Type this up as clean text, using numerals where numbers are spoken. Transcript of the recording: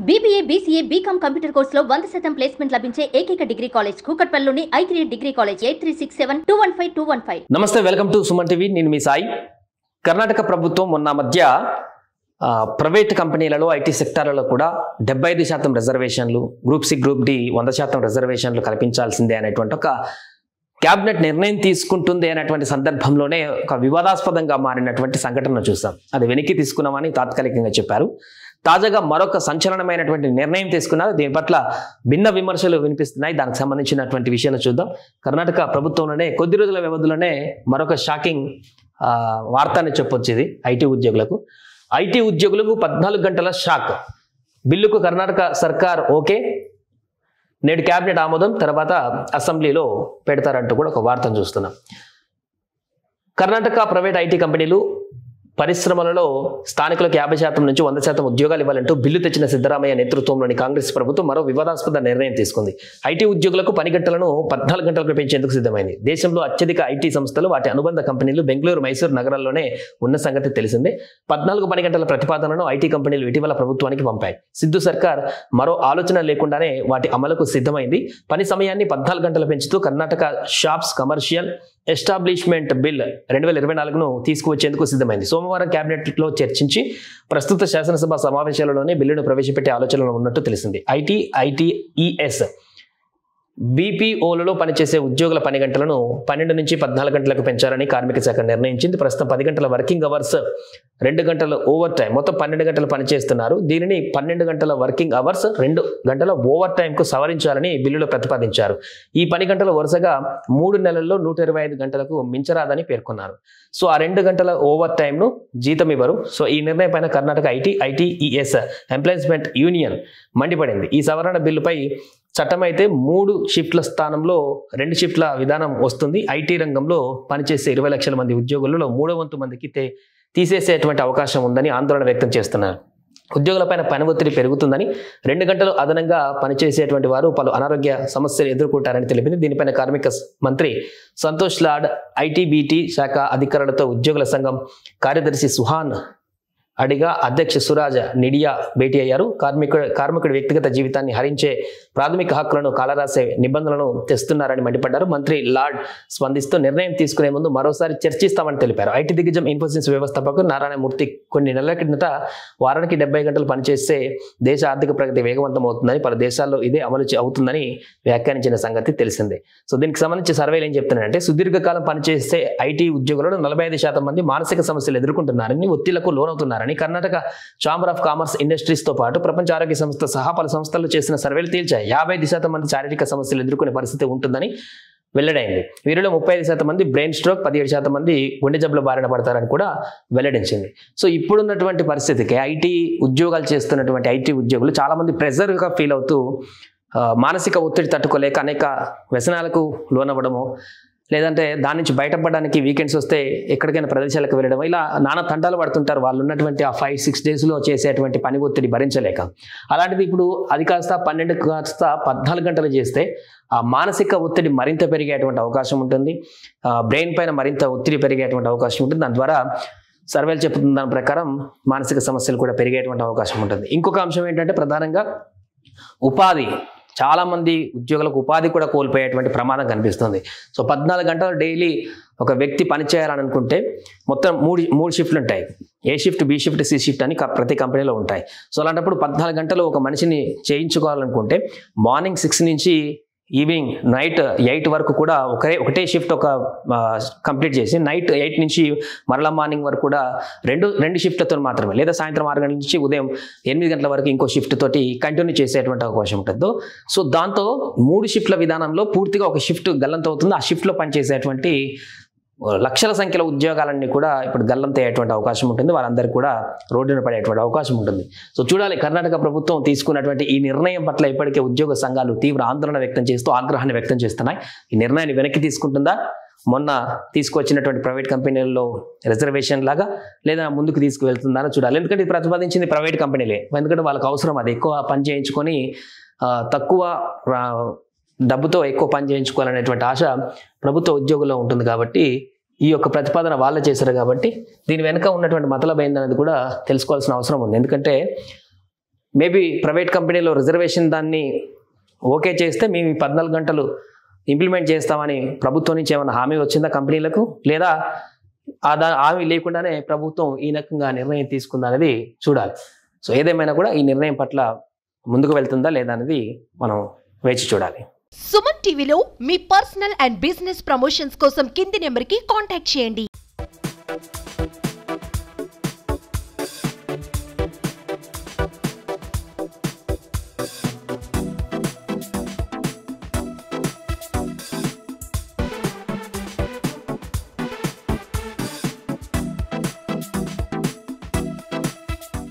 BBA, BCA, BCom computer కోర్సులో 100% placement లభించే ఏకైక డిగ్రీ కాలేజ్ కూకట్పల్లిలోని I3 డిగ్రీ కాలేజ్ 8367215215. నమస్తే, వెల్కమ్ టు సుమన్ టీవీ. నేను మీ సాయి. కర్ణాటక ప్రభుత్వం మొన్న మధ్య ప్రైవేట్ కంపెనీలలో ఐటీ సెక్టార్లలో కూడా 75% రిజర్వేషన్లు, గ్రూప్ సి గ్రూప్ డి 100% రిజర్వేషన్లు కల్పించాల్సిందే అనేటువంటి ఒక క్యాబినెట్ నిర్ణయం తీసుకుంటుంది అనేటువంటి సందర్భంలోనే ఒక వివాదాస్పదంగా మారినటువంటి సంఘటన చూసాం. అది వెనక్కి తీసుకున్నామని తాత్కాలికంగా చెప్పారు. తాజాగా మరొక సంచలనమైనటువంటి నిర్ణయం తీసుకున్నారు. దీని పట్ల భిన్న విమర్శలు వినిపిస్తున్నాయి. దానికి సంబంధించినటువంటి విషయాలు చూద్దాం. కర్ణాటక ప్రభుత్వంలోనే కొద్ది రోజుల వ్యవధిలోనే మరొక షాకింగ్ వార్త అని చెప్పొచ్చు. ఇది ఐటీ ఉద్యోగులకు 14 గంటల షాక్. బిల్లుకు కర్ణాటక సర్కార్ ఓకే, నేడు క్యాబినెట్ ఆమోదం, తర్వాత అసెంబ్లీలో పెడతారంటూ కూడా ఒక వార్తను చూస్తున్నాం. కర్ణాటక ప్రైవేట్ ఐటీ కంపెనీలు పరిశ్రమలలో స్థానికులకు 50% నుంచి 100% ఉద్యోగాలు ఇవ్వాలంటూ బిల్లు తెచ్చిన సిద్ధరామయ్య నేతృత్వంలోని కాంగ్రెస్ ప్రభుత్వం మరో వివాదాస్పద నిర్ణయం తీసుకుంది. ఐటీ ఉద్యోగులకు పని గంటలను 14 గంటలకు పెంచేందుకు సిద్ధమైంది. దేశంలో అత్యధిక ఐటీ సంస్థలు, వాటి అనుబంధ కంపెనీలు బెంగళూరు, మైసూరు నగరాల్లోనే ఉన్న సంగతి తెలిసిందే. 14 పని గంటల ప్రతిపాదనను ఐటీ కంపెనీలు ఇటీవల ప్రభుత్వానికి పంపాయి. సిద్ధు సర్కార్ మరో ఆలోచన లేకుండానే వాటి అమలుకు సిద్ధమైంది. పని సమయాన్ని 14 గంటలు పెంచుతూ Karnataka shops commercial establishment bill 2024ను తీసుకువచ్చేందుకు సిద్ధమైంది. సోమవారం కేబినెట్లో చర్చించి ప్రస్తుత శాసనసభ సమావేశాలలోనే బిల్లును ప్రవేశపెట్టే ఆలోచనలు ఉన్నట్టు తెలిసింది. ఐటీఈఎస్ బీపీఓలలో పనిచేసే ఉద్యోగుల పని గంటలను 12 నుంచి 14 గంటలకు పెంచాలని కార్మిక శాఖ నిర్ణయించింది. ప్రస్తుతం 10 గంటల వర్కింగ్ అవర్స్, 2 గంటల ఓవర్ టైం, మొత్తం 12 గంటలు పనిచేస్తున్నారు. దీనిని 12 గంటల వర్కింగ్ అవర్స్, 2 గంటల ఓవర్ టైంకు సవరించాలని బిల్లులో ప్రతిపాదించారు. ఈ పని గంటలు వరుసగా 3 నెలల్లో 125 గంటలకు మించరాదని పేర్కొన్నారు. సో ఆ 2 గంటల ఓవర్ టైంను జీతం ఇవ్వరు. సో ఈ నిర్ణయం పైన కర్ణాటక ఐటీఈఎస్ ఎంప్లాయ్మెంట్ యూనియన్ మండిపడింది. ఈ సవరణ బిల్లుపై చట్టమైతే 3 షిఫ్ట్ల స్థానంలో 2 షిఫ్ట్ల విధానం వస్తుంది. ఐటీ రంగంలో పనిచేసే 20 లక్షల మంది ఉద్యోగులలో 3/4 మందికి తీసేసేటువంటి అవకాశం ఉందని ఆందోళన వ్యక్తం చేస్తున్నారు. ఉద్యోగులపైన పని ఒత్తిడి పెరుగుతుందని, 2 గంటలు అదనంగా పనిచేసేటువంటి వారు పలు అనారోగ్య సమస్యలు ఎదుర్కొంటారని తెలిపింది. దీనిపైన కార్మిక మంత్రి సంతోష్ లాడ్, ఐటీబీటీ శాఖ అధికారులతో ఉద్యోగుల సంఘం కార్యదర్శి సుహాన్ అడిగా అధ్యక్ష సురాజ్ నిడియా భేటీ అయ్యారు. కార్మికుడి వ్యక్తిగత జీవితాన్ని హరించే ప్రాథమిక హక్కులను కాలరాసే నిబంధనలను తెస్తున్నారని మండిపడ్డారు. మంత్రి లార్డ్ స్పందిస్తూ నిర్ణయం తీసుకునే ముందు మరోసారి చర్చిస్తామని తెలిపారు. ఐటీ దిగ్గజం ఇన్ఫోసిస్ వ్యవస్థాపకులు నారాయణమూర్తి కొన్ని నెలల కిందట వారానికి 70 గంటలు పనిచేస్తే దేశ ఆర్థిక ప్రగతి వేగవంతం అవుతుందని, పలు దేశాల్లో ఇదే అమలు అవుతుందని వ్యాఖ్యానించిన సంగతి తెలిసిందే. సో దీనికి సంబంధించి సర్వేలు ఏం చెప్తున్నాయంటే, సుదీర్ఘకాలం పనిచేసే ఐటీ ఉద్యోగులలో 45% మంది మానసిక సమస్యలు ఎదుర్కొంటున్నారని, ఒత్తిళ్లకు లోనవుతున్నారని Karnataka chamber of commerce industries తో పాటు ప్రపంచ ఆరోగ్య సంస్థ సహా పలు సంస్థలు చేసిన సర్వేలు తేల్చాయి. 55% మంది శారీరక సమస్యలు ఎదుర్కొనే పరిస్థితి ఉంటుందని వెల్లడైంది. వీరిలో 35% మంది బ్రెయిన్ స్ట్రోక్, 17% మంది గుండె జబ్బుల బారిన పడతారని కూడా వెల్లడించింది. సో ఇప్పుడున్నటువంటి పరిస్థితికి ఐటీ ఉద్యోగాలు చేస్తున్నటువంటి ఐటీ ఉద్యోగులు చాలా మంది ప్రెజర్గా ఫీల్ అవుతూ మానసిక ఒత్తిడి తట్టుకోలేక అనేక వ్యసనాలకు లోనవ్వడము, లేదంటే దాని నుంచి బయటపడడానికి వీకెండ్స్ వస్తే ఎక్కడికైనా ప్రదేశాలకు వెళ్ళడం, ఇలా నానా తంటాలు పడుతుంటారు. వాళ్ళు ఉన్నటువంటి ఆ 5-6 డేస్లో చేసేటువంటి పని ఒత్తిడి భరించలేక. అలాంటిది ఇప్పుడు అది కాస్త 12 కాస్త 14 గంటలు చేస్తే ఆ మానసిక ఒత్తిడి మరింత పెరిగేటువంటి అవకాశం ఉంటుంది. బ్రెయిన్ పైన మరింత ఒత్తిడి పెరిగేటువంటి అవకాశం ఉంటుంది. దాని ద్వారా సర్వేలు చెప్తున్న దాని ప్రకారం మానసిక సమస్యలు కూడా పెరిగేటువంటి అవకాశం ఉంటుంది. ఇంకొక అంశం ఏంటంటే, ప్రధానంగా ఉపాధి. చాలా మంది ఉద్యోగులకు ఉపాధి కూడా కోల్పోయేటువంటి ప్రమాదం కనిపిస్తుంది. సో 14 గంటలు డైలీ ఒక వ్యక్తి పని చేయాలని అనుకుంటే మొత్తం 3 షిఫ్ట్లు ఉంటాయి. A shift, B shift, C shift అని ప్రతి కంపెనీలో ఉంటాయి. సో అలాంటప్పుడు 14 గంటలు ఒక మనిషిని చేయించుకోవాలనుకుంటే మార్నింగ్ 6 నుంచి ఈవినింగ్ నైట్ 8 వరకు కూడా ఒకటే షిఫ్ట్ కంప్లీట్ చేసి, నైట్ 8 నుంచి మరలా మార్నింగ్ వరకు కూడా రెండు షిఫ్ట్లతో మాత్రమే, లేదా సాయంత్రం 6 గంటల నుంచి ఉదయం 8 గంటల వరకు ఇంకో షిఫ్ట్ తోటి కంటిన్యూ చేసేటువంటి అవకాశం ఉంటుంది. సో దాంతో 3 షిఫ్ట్ల విధానంలో పూర్తిగా ఒక షిఫ్ట్ గల్లంత అవుతుంది. ఆ షిఫ్ట్లో పనిచేసేటువంటి లక్షల సంఖ్యలో ఉద్యోగాలన్నీ కూడా ఇప్పుడు గల్లంత అయ్యేటువంటి అవకాశం ఉంటుంది. వాళ్ళందరికీ కూడా రోడ్డున పడేటువంటి అవకాశం ఉంటుంది. సో చూడాలి, కర్ణాటక ప్రభుత్వం తీసుకున్నటువంటి ఈ నిర్ణయం పట్ల ఇప్పటికే ఉద్యోగ సంఘాలు తీవ్ర ఆందోళన వ్యక్తం చేస్తూ ఆగ్రహాన్ని వ్యక్తం చేస్తున్నాయి. ఈ నిర్ణయాన్ని వెనక్కి తీసుకుంటుందా, మొన్న తీసుకొచ్చినటువంటి ప్రైవేట్ కంపెనీల్లో రిజర్వేషన్ లాగా, లేదా ముందుకు తీసుకువెళ్తుందా అని చూడాలి. ఎందుకంటే ఇది ప్రతిపాదించింది ప్రైవేట్ కంపెనీలే. ఎందుకంటే వాళ్ళకి అవసరం అది, ఎక్కువ పని చేయించుకొని తక్కువ డబ్బుతో ఎక్కువ పని చేయించుకోవాలనేటువంటి ఆశ ప్రభుత్వ ఉద్యోగుల్లో ఉంటుంది. కాబట్టి ఈ యొక్క ప్రతిపాదన వాళ్ళే చేశారు కాబట్టి దీని వెనుక ఉన్నటువంటి మతలబ్ ఏందనేది కూడా తెలుసుకోవాల్సిన అవసరం ఉంది. ఎందుకంటే మేబీ ప్రైవేట్ కంపెనీలో రిజర్వేషన్ దాన్ని ఓకే చేస్తే మేము ఈ 14 గంటలు ఇంప్లిమెంట్ చేస్తామని ప్రభుత్వం నుంచి ఏమైనా హామీ వచ్చిందా కంపెనీలకు, లేదా హామీ లేకుండానే ప్రభుత్వం ఈ రకంగా నిర్ణయం తీసుకుందా అనేది చూడాలి. సో ఏదేమైనా కూడా ఈ నిర్ణయం పట్ల ముందుకు వెళ్తుందా లేదా అనేది మనం వేచి చూడాలి. సుమన్ టీవీలో మీ పర్సనల్ అండ్ బిజినెస్ ప్రమోషన్స్ కోసం కింది నెంబర్కి కాంటాక్ట్ చేయండి.